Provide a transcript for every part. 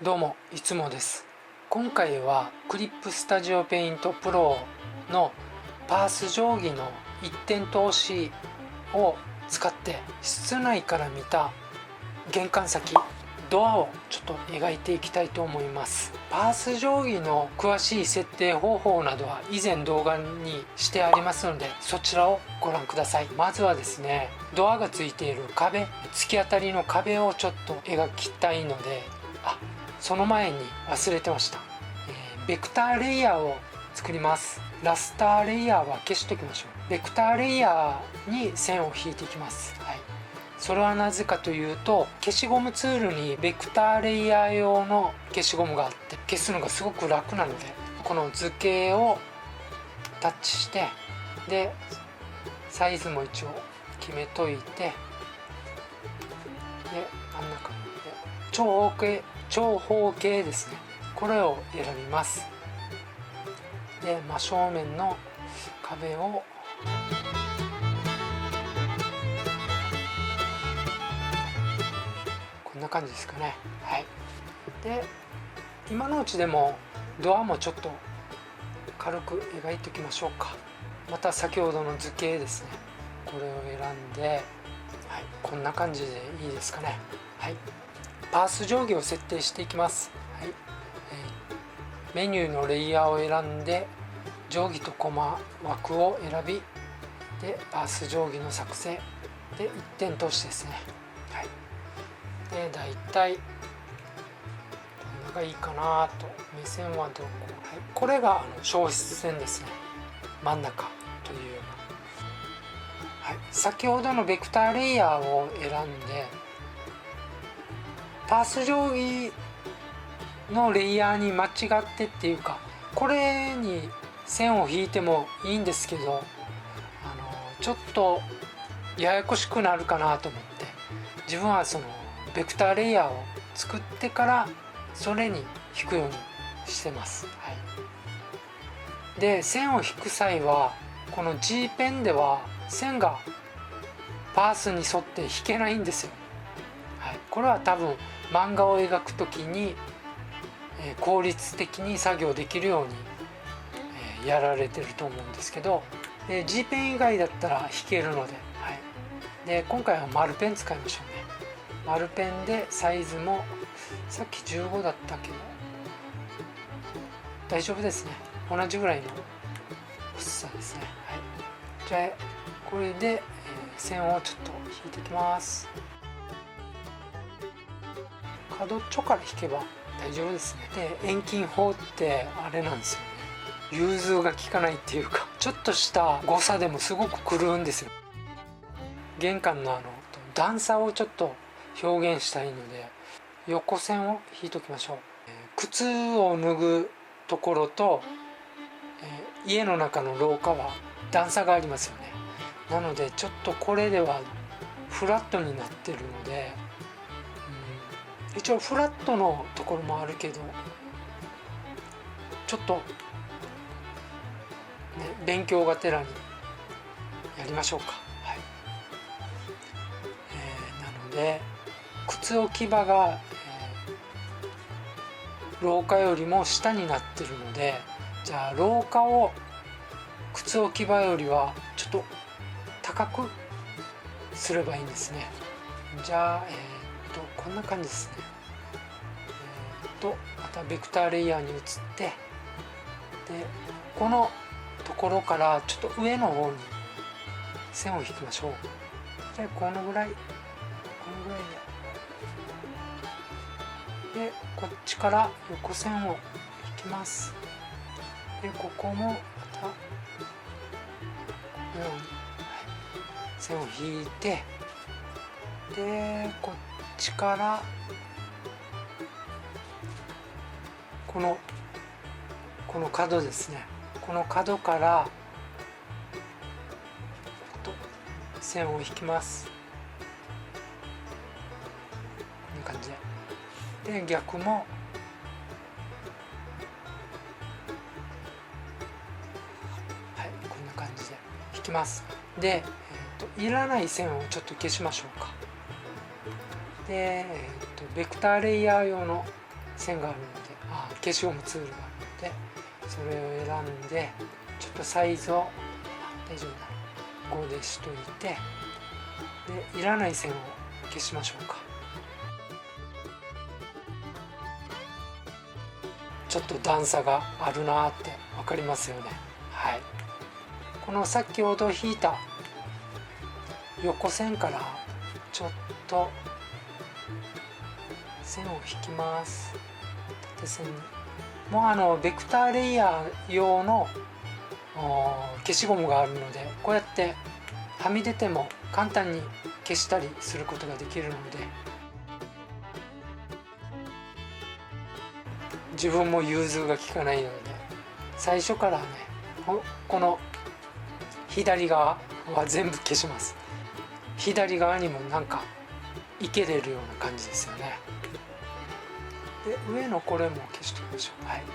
どうもいつもです。今回はクリップスタジオペイントプロのパース定規の一点通しを使って室内から見た玄関先ドアをちょっと描いていきたいと思います。パース定規の詳しい設定方法などは以前動画にしてありますので、そちらをご覧ください。まずはですね、ドアがついている壁、突き当たりの壁をちょっと描きたいので、その前に忘れてました、ベクターレイヤーを作ります。ラスターレイヤーは消しときましょう。ベクターレイヤーに線を引いていきます。それはなぜかというと、消しゴムツールにベクターレイヤー用の消しゴムがあって消すのがすごく楽なので、この図形をタッチして、でサイズも一応決めといて、で真ん中で長方形ですね、これを選びます。で真正面の壁をこんな感じですかね。で今のうちでもドアもちょっと軽く描いておきましょうか。また先ほどの図形ですね、これを選んで、こんな感じでいいですかね。パース定規を設定していきます。メニューのレイヤーを選んで定規とコマ枠を選び、でパース定規の作成で一点通しですね。でだいたいどんながいいかなと。目線はどこ、これが消失線ですね、真ん中というような。先ほどのベクターレイヤーを選んで、パース定規のレイヤーに間違ってっていうか、これに線を引いてもいいんですけど、ちょっとややこしくなるかなと思って、自分はそのベクターレイヤーを作ってからそれに引くようにしてます。で線を引く際はこの G ペンでは線がパースに沿って引けないんですよ。これは多分漫画を描くときに効率的に作業できるようにやられてると思うんですけど、G ペン以外だったら引けるので、で今回は丸ペン使いましょうね。丸ペンでサイズもさっき15だったけど大丈夫ですね、同じぐらいの薄さですね。じゃあこれで線をちょっと引いていきます。角っちょから引けば大丈夫ですね。で遠近法ってあれなんですよね、融通が効かないっていうか、ちょっとした誤差でもすごく狂うんですよ。玄関の段差をちょっと表現したいので横線を引いておきましょう。靴を脱ぐところと、家の中の廊下は段差がありますよね。なのでちょっとこれではフラットになってるので、一応フラットのところもあるけど、ちょっと、勉強がてらにやりましょうか。なので靴置き場が、廊下よりも下になってるので、じゃあ廊下を靴置き場よりはちょっと高くすればいいんですね。じゃあこんな感じですね。またベクターレイヤーに移って、でこのところからちょっと上の方に線を引きましょう。でこのぐらいでこっちから横線を引きます。でここもまたこのように、線を引いて、でこっちからこの角ですね、この角から線を引きます。こんな感じで逆もこんな感じで引きます。で、いらない線をちょっと消しましょうか。で、ベクターレイヤー用の線があるので、消しゴムツールがあるのでそれを選んで、ちょっとサイズを大丈夫だ5でしといて、でいらない線を消しましょうか。ちょっと段差があるなって分かりますよね。はい、この先ほど引いた横線からちょっと線を引きます。縦線にもうベクターレイヤー用の消しゴムがあるので、こうやってはみ出ても簡単に消したりすることができるので、自分も融通が利かないので最初からね、この左側は全部消します。左側にもなんかいけれるような感じですよね。で上のこれも消しておきましょう。はい、こ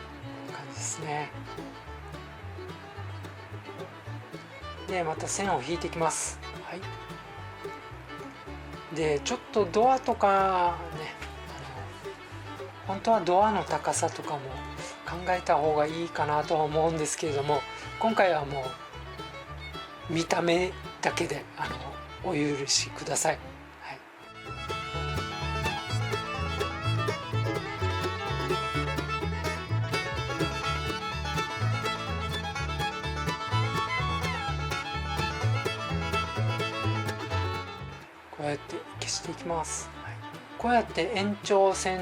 んな感じですね。でまた線を引いていきます。はい、でちょっとドアとかね、本当はドアの高さとかも考えた方がいいかなとは思うんですけれども、今回はもう見た目だけでお許しください。はい、こうやって消していきます。はい、こうやって延長線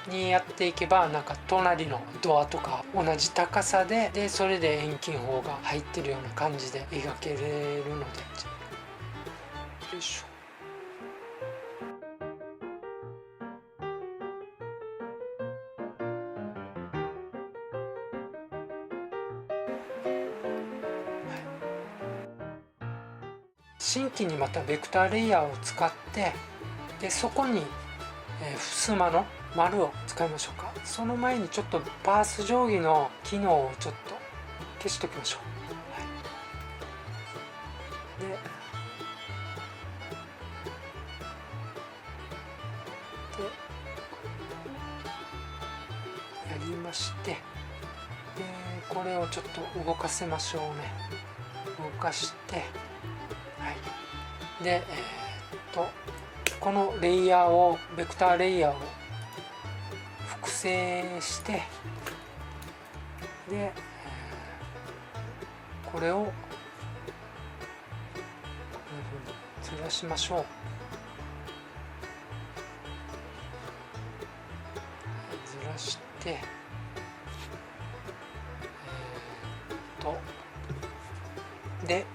にやっていけば、なんか隣のドアとか同じ高さでそれで遠近法が入ってるような感じで描けれるので、よいしょ。新規にまたベクターレイヤーを使って、でそこに、襖の丸を使いましょうか。その前にちょっとパース定規の機能をちょっと消しておきましょう。はい、でやりまして、これをちょっと動かせましょうね。動かして、はい、でこのレイヤーをベクターレイヤーを複製して、でこれをこういうふうにずらしましょう。ずらして、で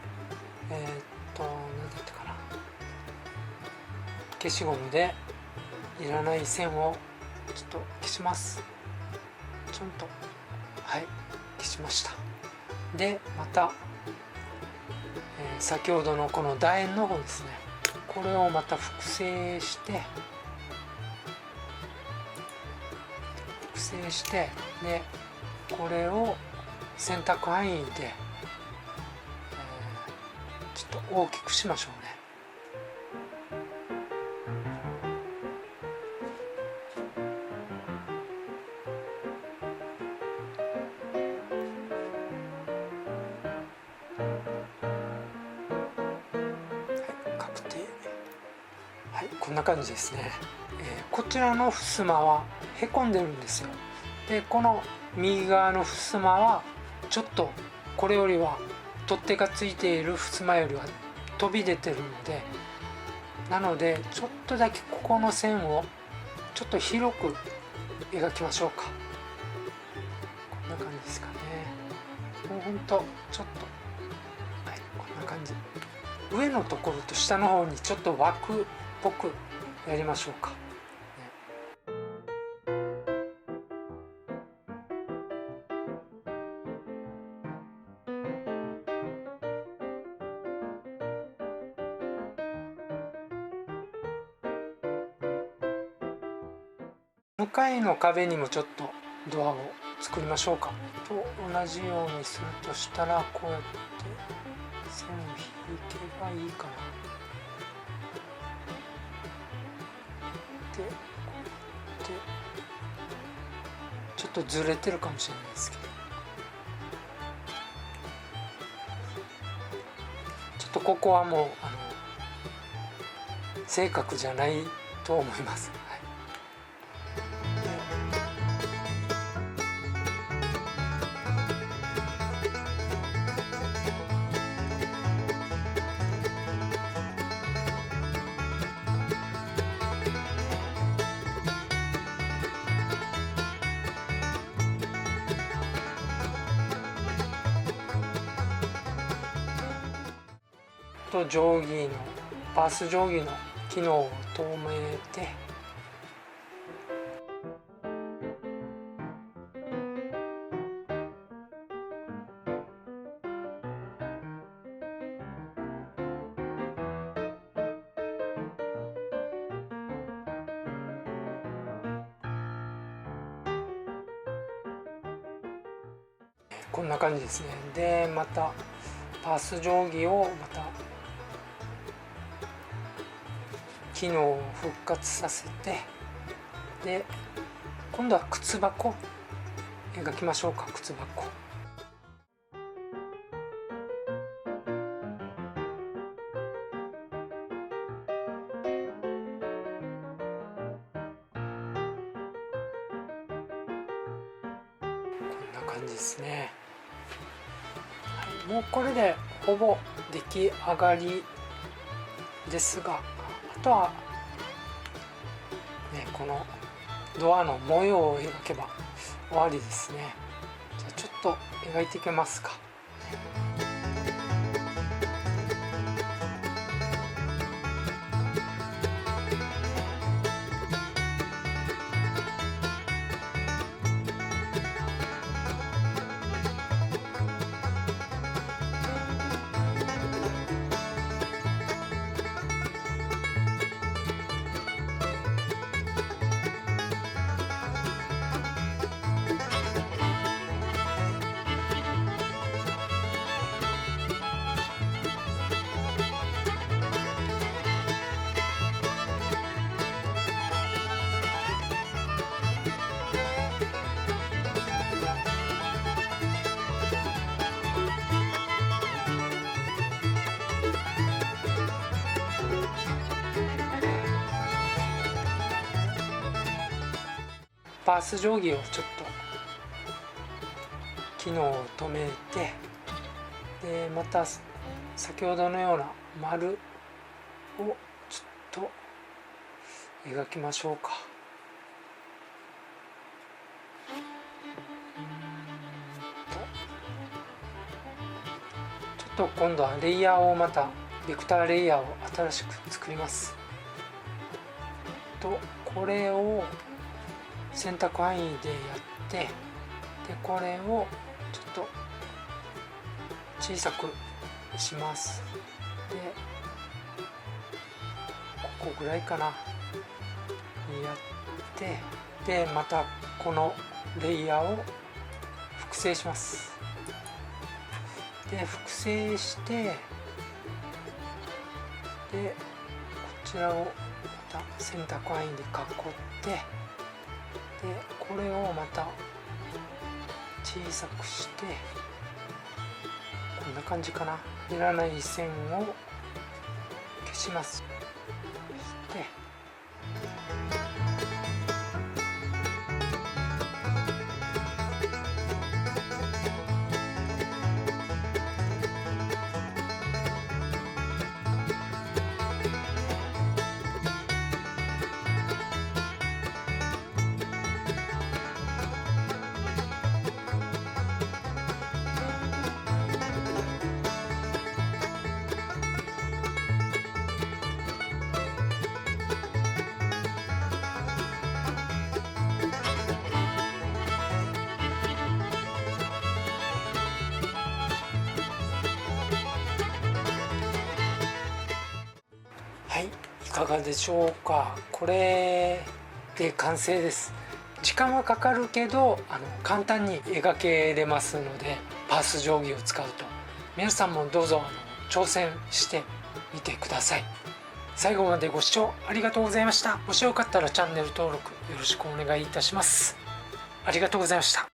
何だったかな、消しゴムでいらない線をちょっと消します。ちょんと、はい、消しました。でまた、先ほどのこの楕円の方ですね、これをまた複製して、でこれを選択範囲で、ちょっと大きくしましょうね。確定。はい、こんな感じですね。こちらの襖はへこんでるんですよ。でこの右側の襖はちょっとこれよりは取っ手がついている襖よりは飛び出てるので、なのでちょっとだけここの線をちょっと広く描きましょうか。こんな感じですかね。もうほんとちょっと、はい、こんな感じ。上のところと下の方にちょっと枠っぽくやりましょうか。向かいの壁にもちょっとドアを作りましょうか。と同じようにするとしたら、こうやって線を引けばいいかな。でこうやってちょっとずれてるかもしれないですけど、ちょっとここはもう正確じゃないと思います。と定規のパース定規の機能を止めて、こんな感じですね。でまたパース定規をまた機能を復活させて、で今度は靴箱描きましょうか。靴箱、こんな感じですね。もうこれでほぼ出来上がりですが、あとはね、このドアの模様を描けば終わりですね。じゃあちょっと描いていきますか。パース定規をちょっと機能を止めて、でまた先ほどのような丸をちょっと描きましょうか。ちょっと今度はレイヤーをまたベクターレイヤーを新しく作ります。とこれを選択範囲でやって、でこれをちょっと小さくします。でここぐらいかなやって、でまたこのレイヤーを複製します。で複製して、でこちらをまた選択範囲で囲って、でこれをまた小さくして、こんな感じかな。いらない線を消します。そしてはい、いかがでしょうか。これで完成です。時間はかかるけど簡単に描けれますので、パース定規を使うと皆さんもどうぞ挑戦してみてください。最後までご視聴ありがとうございました。もしよかったらチャンネル登録よろしくお願いいたします。あありがとうございました。